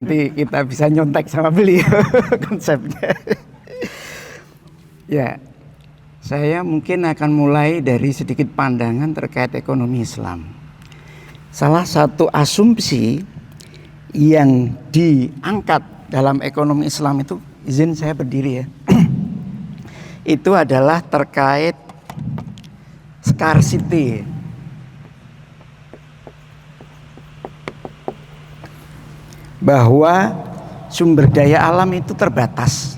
Nanti kita bisa nyontek sama beliau konsepnya. Ya, saya mungkin akan mulai dari sedikit pandangan terkait ekonomi Islam. Salah satu asumsi yang diangkat dalam ekonomi Islam itu, izin saya berdiri ya, itu adalah terkait scarcity. Bahwa sumber daya alam itu terbatas.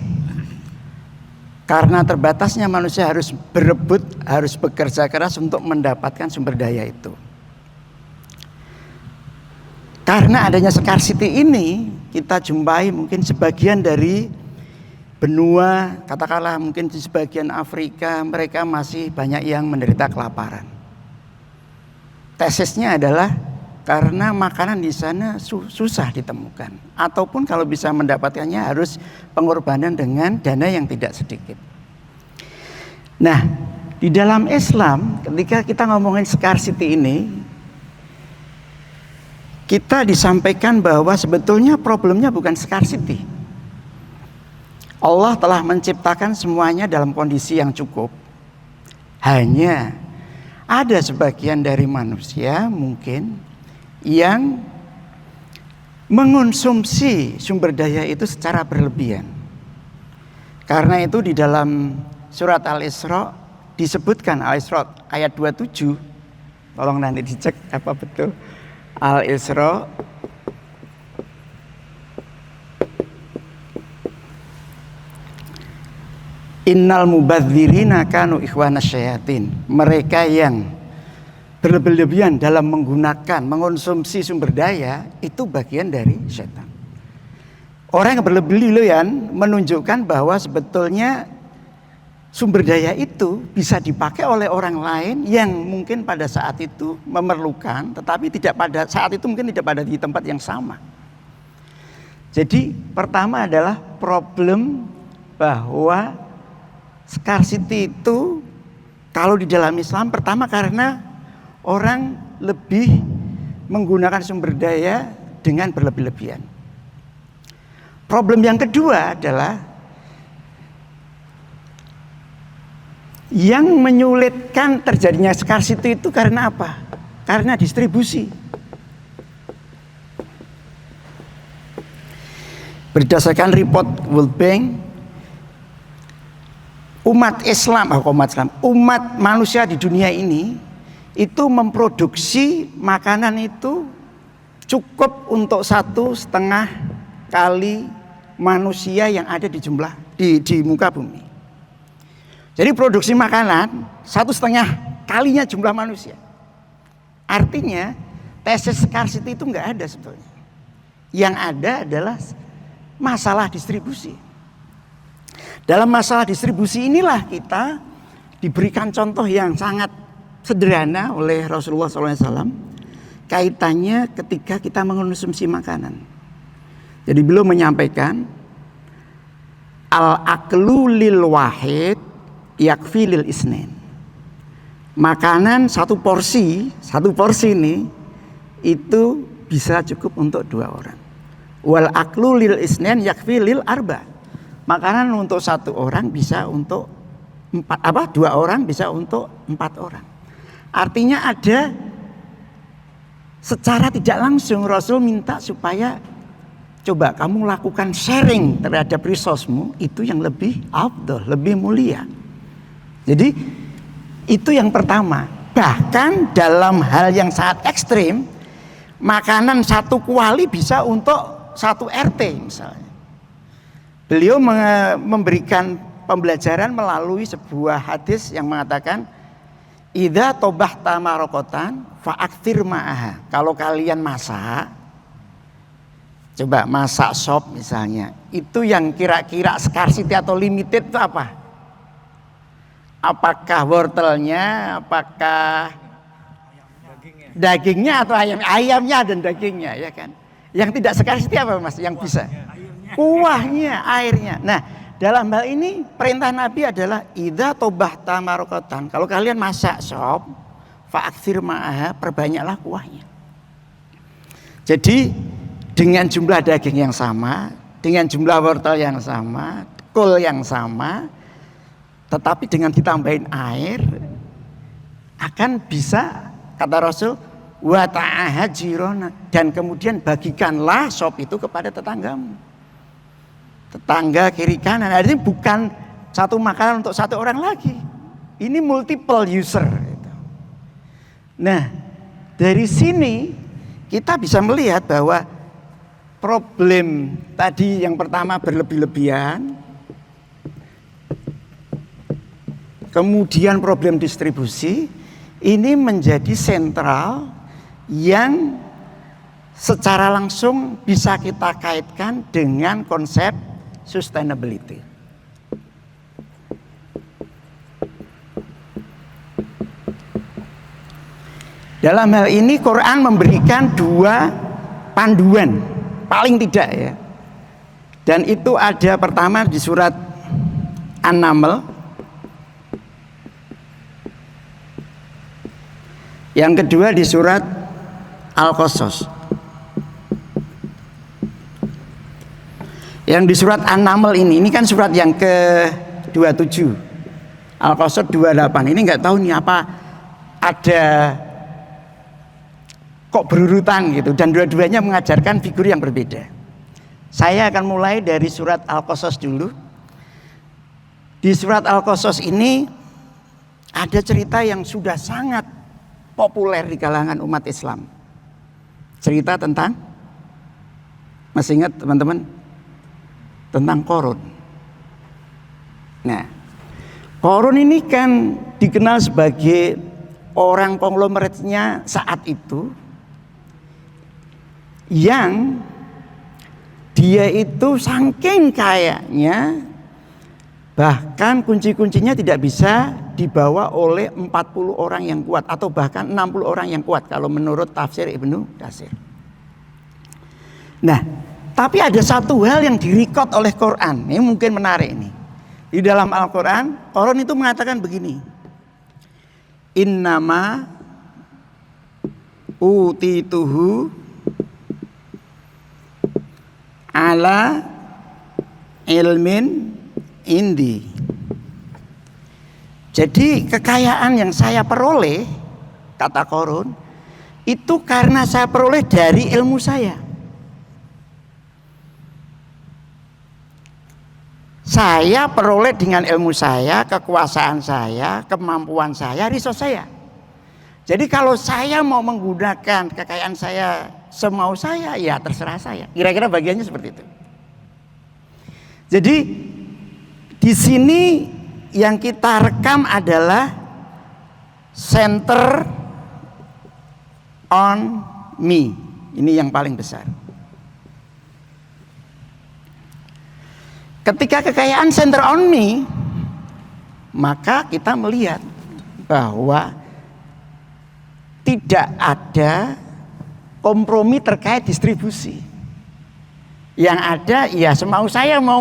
Karena terbatasnya manusia harus berebut, harus bekerja keras untuk mendapatkan sumber daya itu. Karena adanya scarcity ini, kita jumpai mungkin sebagian dari benua, katakanlah mungkin di sebagian Afrika, mereka masih banyak yang menderita kelaparan. Tesisnya adalah karena makanan di sana susah ditemukan, ataupun kalau bisa mendapatkannya harus pengorbanan dengan dana yang tidak sedikit. Nah, di dalam Islam ketika kita ngomongin scarcity ini, kita disampaikan bahwa sebetulnya problemnya bukan scarcity. Allah telah menciptakan semuanya dalam kondisi yang cukup. Hanya ada sebagian dari manusia mungkin yang mengonsumsi sumber daya itu secara berlebihan. Karena itu di dalam surat Al-Isra disebutkan, Al-Isra ayat 27, tolong nanti dicek apa betul. Al-Isra Innal mubadzirina kanu ikhwanas syayatin. Mereka yang berlebihan dalam mengonsumsi sumber daya itu bagian dari setan. Orang yang berlebihan menunjukkan bahwa sebetulnya sumber daya itu bisa dipakai oleh orang lain yang mungkin pada saat itu memerlukan, tetapi tidak pada saat itu mungkin tidak pada di tempat yang sama. Jadi pertama adalah problem bahwa scarcity itu kalau di dalam Islam pertama karena orang lebih menggunakan sumber daya dengan berlebih-lebihan. Problem yang kedua adalah yang menyulitkan terjadinya scarcity itu karena apa? Karena distribusi. Berdasarkan report World Bank, umat manusia di dunia ini itu memproduksi makanan itu cukup untuk 1,5 kali manusia yang ada di muka bumi. Jadi produksi makanan 1,5 kalinya jumlah manusia. Artinya tesis scarcity itu nggak ada sebetulnya. Yang ada adalah masalah distribusi. Dalam masalah distribusi inilah kita diberikan contoh yang sangat sederhana oleh Rasulullah SAW kaitannya ketika kita mengonsumsi makanan. Jadi beliau menyampaikan al-aklu lil wahid yakfi lil isnain. Makanan satu porsi ini itu bisa cukup untuk 2 orang. Wal aklu lil isnain yakfi lil arba. Makanan untuk 1 orang bisa untuk 2 orang bisa untuk 4 orang. Artinya ada secara tidak langsung Rasul minta supaya coba kamu lakukan sharing terhadap resource-mu itu yang lebih afdal, lebih mulia. Jadi itu yang pertama. Bahkan dalam hal yang sangat ekstrim, makanan 1 kuali bisa untuk 1 RT misalnya. Beliau memberikan pembelajaran melalui sebuah hadis yang mengatakan idza tobahta marokotan fa'akthir ma'aha. Kalau kalian masak, coba masak sop misalnya, itu yang kira-kira scarcity atau limited itu apa? Apakah wortelnya, apakah dagingnya atau ayamnya dan dagingnya, ya kan? Yang tidak scarcity apa Mas? Yang bisa kuahnya, airnya. Nah, dalam hal ini perintah Nabi adalah idza tobahta marokotan. Kalau kalian masak sop, fa'akthir ma'aha, perbanyaklah kuahnya. Jadi dengan jumlah daging yang sama, dengan jumlah wortel yang sama, kol yang sama, tetapi dengan ditambahin air akan bisa, kata Rasul, wa ta'ahad jirona, dan kemudian bagikanlah sop itu kepada tetanggamu, tetangga kiri kanan. Artinya bukan satu makanan untuk satu orang lagi, ini multiple user. Nah, dari sini kita bisa melihat bahwa problem tadi yang pertama berlebih-lebihan, kemudian problem distribusi, ini menjadi sentral yang secara langsung bisa kita kaitkan dengan konsep sustainability. Dalam hal ini Quran memberikan dua panduan paling tidak ya. Dan itu ada pertama di surat An-Naml, yang kedua di surat Al-Qasas. Yang di surat An-Naml ini kan surat yang ke-27, Al-Qasas 28. Ini nggak tahu nih apa ada kok berurutan gitu, dan dua-duanya mengajarkan figur yang berbeda. Saya akan mulai dari surat Al-Qasas dulu. Di surat Al-Qasas ini ada cerita yang sudah sangat populer di kalangan umat Islam. Cerita tentang, masih ingat teman-teman? Tentang Qarun. Nah, Qarun ini kan dikenal sebagai orang konglomeratnya saat itu, yang dia itu saking kayanya, bahkan kunci-kuncinya tidak bisa dibawa oleh 40 orang yang kuat, atau bahkan 60 orang yang kuat kalau menurut tafsir Ibnu Katsir. Nah, tapi ada satu hal yang direkod oleh Quran, ini mungkin menarik ini. Di dalam Al-Quran, Qarun itu mengatakan begini, innama utituhu ala ilmin indi. Jadi kekayaan yang saya peroleh, kata Qarun, itu karena saya peroleh dari ilmu saya. Saya peroleh dengan ilmu saya, kekuasaan saya, kemampuan saya, resource saya. Jadi kalau saya mau menggunakan kekayaan saya semau saya, ya terserah saya. Kira-kira bagiannya seperti itu. Jadi di sini yang kita rekam adalah center on me. Ini yang paling besar. Ketika kekayaan center on me, maka kita melihat bahwa tidak ada kompromi terkait distribusi. Yang ada ya semau saya mau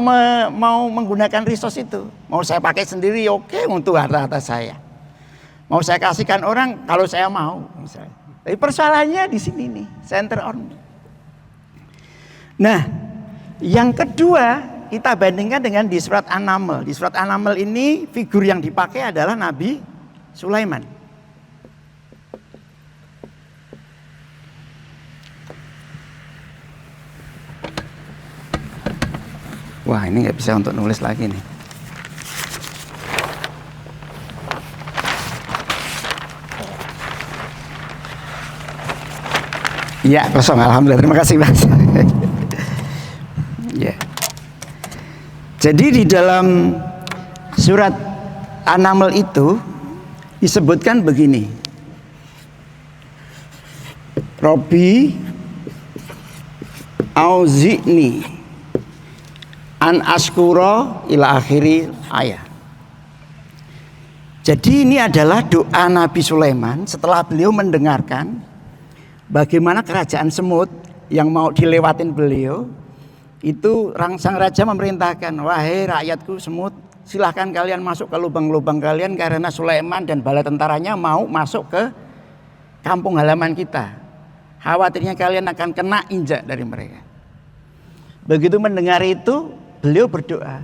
menggunakan resource itu. Mau saya pakai sendiri oke, untuk harta saya. Mau saya kasihkan orang kalau saya mau misalnya. Tapi persoalannya di sini nih, center on me. Nah, yang kedua kita bandingkan dengan di surat An-Naml. Di surat An-Naml ini figur yang dipakai adalah Nabi Sulaiman. Wah, ini nggak bisa untuk nulis lagi nih. Iya, kosong. Alhamdulillah. Terima kasih, Mas. Ya. Jadi di dalam surat An-Naml itu disebutkan begini. Robbi auzi'ni an askura ila akhiri ayat. Jadi ini adalah doa Nabi Sulaiman setelah beliau mendengarkan bagaimana kerajaan semut yang mau dilewatin beliau. Itu sang raja memerintahkan, wahai rakyatku semut, silahkan kalian masuk ke lubang-lubang kalian, karena Sulaiman dan bala tentaranya mau masuk ke kampung halaman kita. Khawatirnya kalian akan kena injak dari mereka. Begitu mendengar itu, beliau berdoa,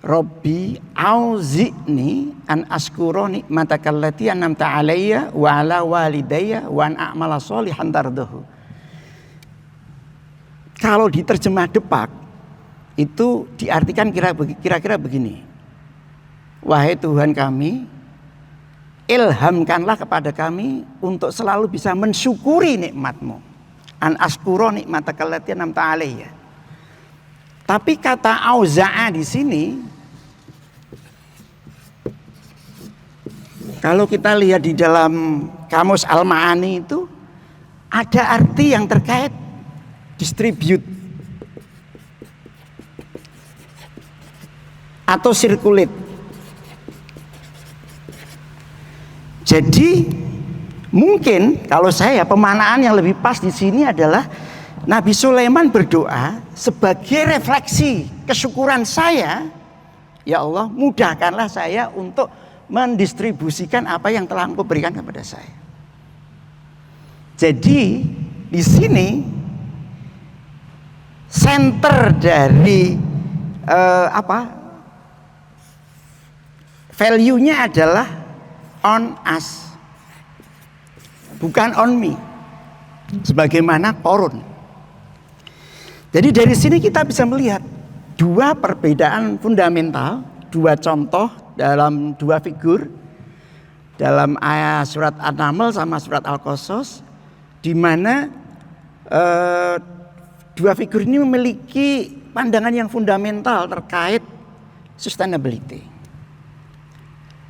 Robbi auzi'ni an askuro nikmatakal lati an'amta alayya wa ala walidayya wa an a'mala sholihan tardahu. Kalau diterjemah Depak itu diartikan kira-kira begini. Wahai Tuhan kami, ilhamkanlah kepada kami untuk selalu bisa mensyukuri nikmat-Mu. An askuro nikmatakal lati an'amta alayya. Tapi kata auza'a di sini, kalau kita lihat di dalam Kamus Al-Ma'ani itu ada arti yang terkait distribute atau circulate. Jadi mungkin kalau saya pemanaan yang lebih pas di sini adalah Nabi Sulaiman berdoa sebagai refleksi kesyukuran saya, ya Allah mudahkanlah saya untuk mendistribusikan apa yang telah Engkau berikan kepada saya. Jadi di sini center dari value-nya adalah on us, bukan on me, sebagaimana Qarun. Jadi dari sini kita bisa melihat dua perbedaan fundamental, dua contoh dalam dua figur dalam ayat surat An-Naml sama surat Al-Qasas, di mana dua figur ini memiliki pandangan yang fundamental terkait sustainability.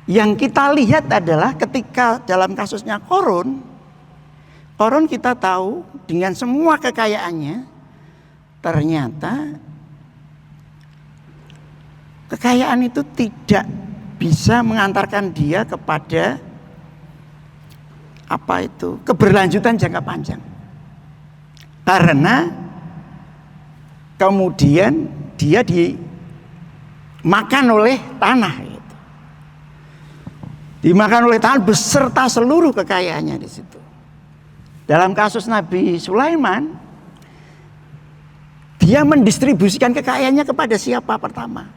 Yang kita lihat adalah ketika dalam kasusnya Qarun kita tahu dengan semua kekayaannya, ternyata kekayaan itu tidak bisa mengantarkan dia kepada keberlanjutan jangka panjang. Karena kemudian dia dimakan oleh tanah gitu. Dimakan oleh tanah beserta seluruh kekayaannya di situ. Dalam kasus Nabi Sulaiman, dia mendistribusikan kekayaannya kepada siapa pertama?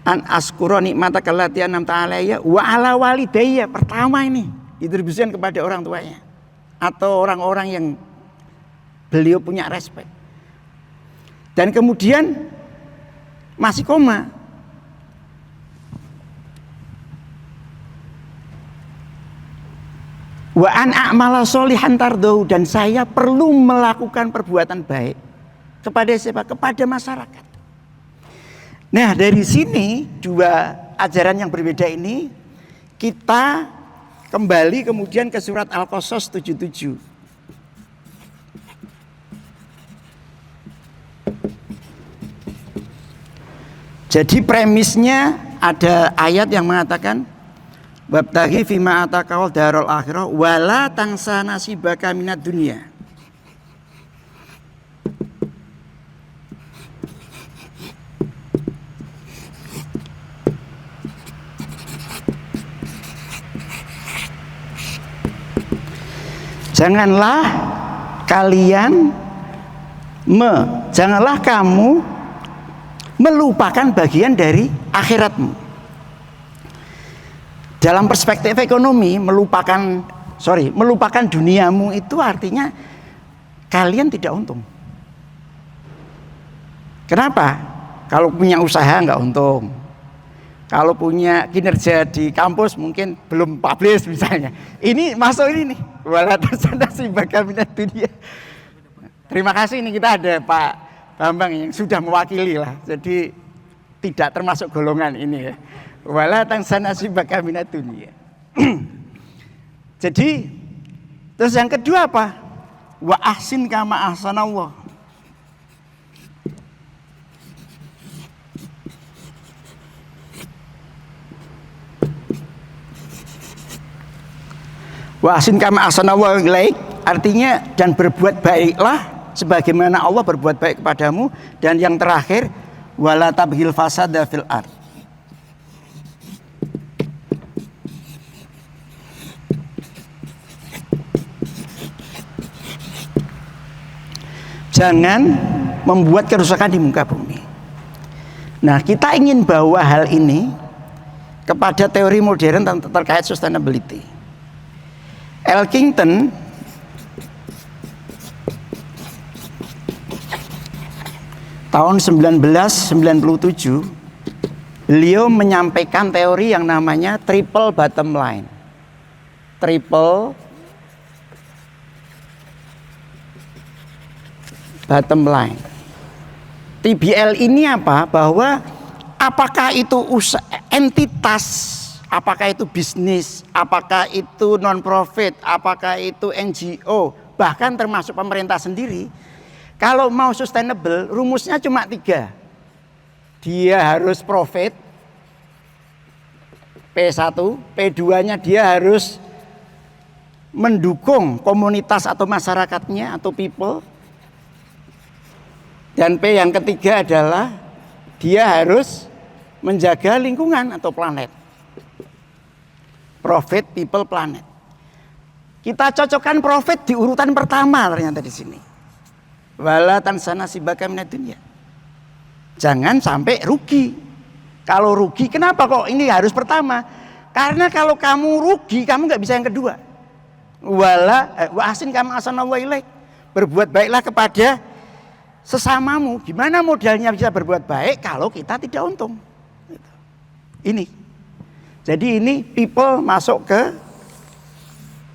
An askuro nikmatakal lati an'amta alayya wa ala walidayya. Pertama ini didistribusikan kepada orang tuanya atau orang-orang yang beliau punya respek. Dan kemudian masih koma. Wa an a'mala sholihan tardahu, dan saya perlu melakukan perbuatan baik kepada siapa? Kepada masyarakat. Nah, dari sini dua ajaran yang berbeda ini kita kembali kemudian ke surat Al-Qasas 77. Jadi premisnya ada ayat yang mengatakan wabtaghi fima atakal darul akhirah wala tangsa nasibaka minad dunya. Janganlah kamu melupakan bagian dari akhiratmu. Dalam perspektif ekonomi, melupakan duniamu itu artinya kalian tidak untung. Kenapa? Kalau punya usaha nggak untung. Kalau punya kinerja di kampus mungkin belum publish misalnya. Ini masuk ini nih. Wala tansa minad dunya. Terima kasih, ini kita ada Pak Bambang yang sudah mewakili lah. Jadi tidak termasuk golongan ini ya. Wala tansa minad dunya. Jadi terus yang kedua apa? Wa ahsin kama ahsanallah. Wa ahsin kama ahsanallahu ilaik, artinya dan berbuat baiklah sebagaimana Allah berbuat baik kepadamu. Dan yang terakhir wala tabghil fasada fil ard. Jangan membuat kerusakan di muka bumi. Nah, kita ingin bawa hal ini kepada teori modern terkait sustainability. Elkington tahun 1997 beliau menyampaikan teori yang namanya triple bottom line. Triple bottom line. TBL ini apa? Bahwa apakah itu entitas, apakah itu bisnis, apakah itu non-profit, apakah itu NGO, bahkan termasuk pemerintah sendiri, kalau mau sustainable, rumusnya cuma 3. Dia harus profit, P1, P2-nya dia harus mendukung komunitas atau masyarakatnya atau people. Dan P yang ketiga adalah dia harus menjaga lingkungan atau planet. Profit, people, planet. Kita cocokkan profit di urutan pertama ternyata di sini. Wala tansana nasibaka minad dunya. Jangan sampai rugi. Kalau rugi, kenapa kok ini harus pertama? Karena kalau kamu rugi, kamu nggak bisa yang kedua. Wa ahsin kama ahsanallahu ilaik. Berbuat baiklah kepada sesamamu. Gimana modalnya bisa berbuat baik kalau kita tidak untung? Ini. Jadi ini people masuk ke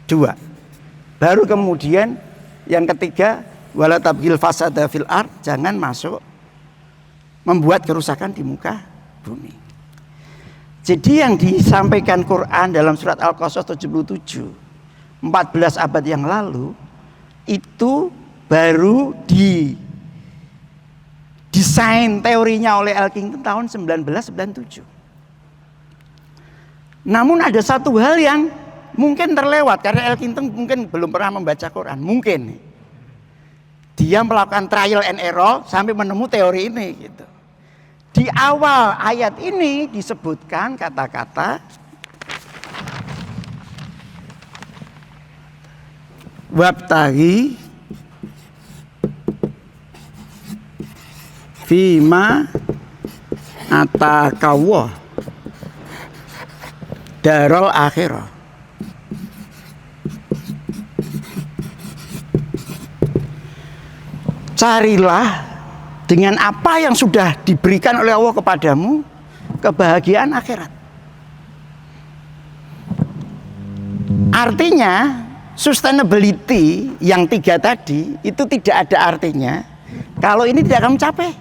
2. Baru kemudian yang ketiga, wala tabghil fasada fil ard, jangan masuk membuat kerusakan di muka bumi. Jadi yang disampaikan Quran dalam surat Al-Qasas 77, 14 abad yang lalu, itu baru desain teorinya oleh Elkington tahun 1997. Namun ada satu hal yang mungkin terlewat karena Elkington mungkin belum pernah membaca Quran. Mungkin dia melakukan trial and error sampai menemu teori ini gitu. Di awal ayat ini disebutkan kata-kata wabtaghi fima atakawa darul akhirah. Carilah dengan apa yang sudah diberikan oleh Allah kepadamu kebahagiaan akhirat. Artinya sustainability yang 3 tadi itu tidak ada artinya kalau ini tidak kamu capai.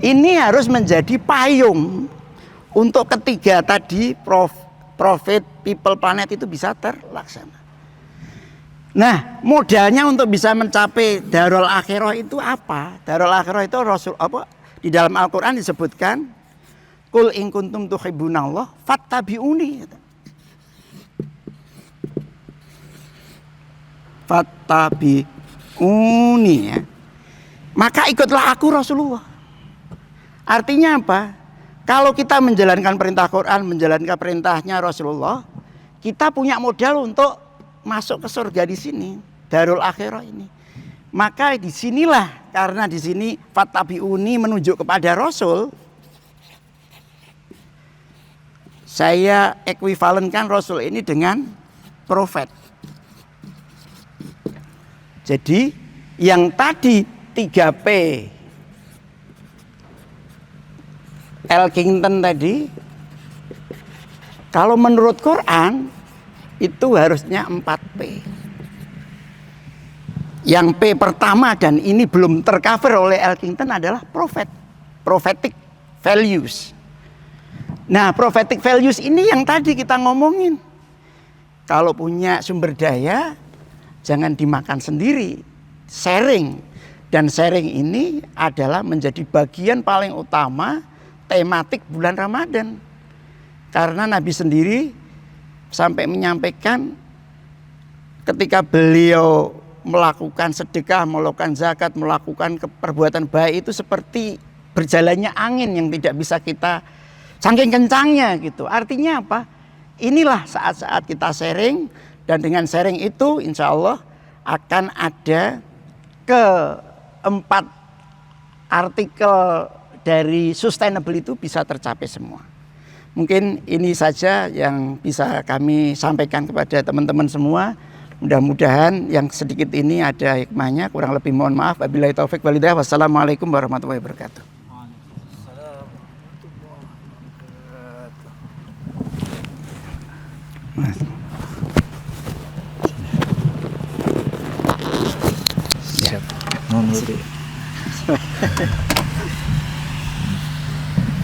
Ini harus menjadi payung untuk ketiga tadi, profit, people, planet itu bisa terlaksana. Nah, modalnya untuk bisa mencapai darul akhirah itu apa? Darul akhirah itu Rasul apa? Di dalam Al-Qur'an disebutkan Qul in kuntum tuhibbunallah fattabi'uni. Fattabi'uni ya. Maka ikutlah aku Rasulullah. Artinya apa? Kalau kita menjalankan perintah Quran, menjalankan perintahnya Rasulullah, kita punya modal untuk masuk ke surga di sini, darul akhirah ini. Maka disinilah, karena di sini fattabi'uni menunjuk kepada Rasul, saya ekuivalenkan Rasul ini dengan profet. Jadi yang tadi 3P Elkington tadi, kalau menurut Quran itu harusnya 4P. Yang P pertama dan ini belum tercover oleh Elkington adalah prophetic values. Nah, prophetic values ini yang tadi kita ngomongin. Kalau punya sumber daya, jangan dimakan sendiri, sharing. Dan sharing ini adalah menjadi bagian paling utama tematik bulan Ramadan. Karena Nabi sendiri sampai menyampaikan ketika beliau melakukan sedekah, melakukan zakat, melakukan perbuatan baik itu seperti berjalannya angin yang tidak bisa kita saking kencangnya gitu. Artinya apa? Inilah saat-saat kita sharing, dan dengan sharing itu insya Allah akan ada 4 artikel dari sustainable itu bisa tercapai semua. Mungkin ini saja yang bisa kami sampaikan kepada teman-teman semua. Mudah-mudahan yang sedikit ini ada hikmahnya. Kurang lebih mohon maaf. Wabillahi taufik wal hidayah. Wassalamualaikum warahmatullahi wabarakatuh. Siap.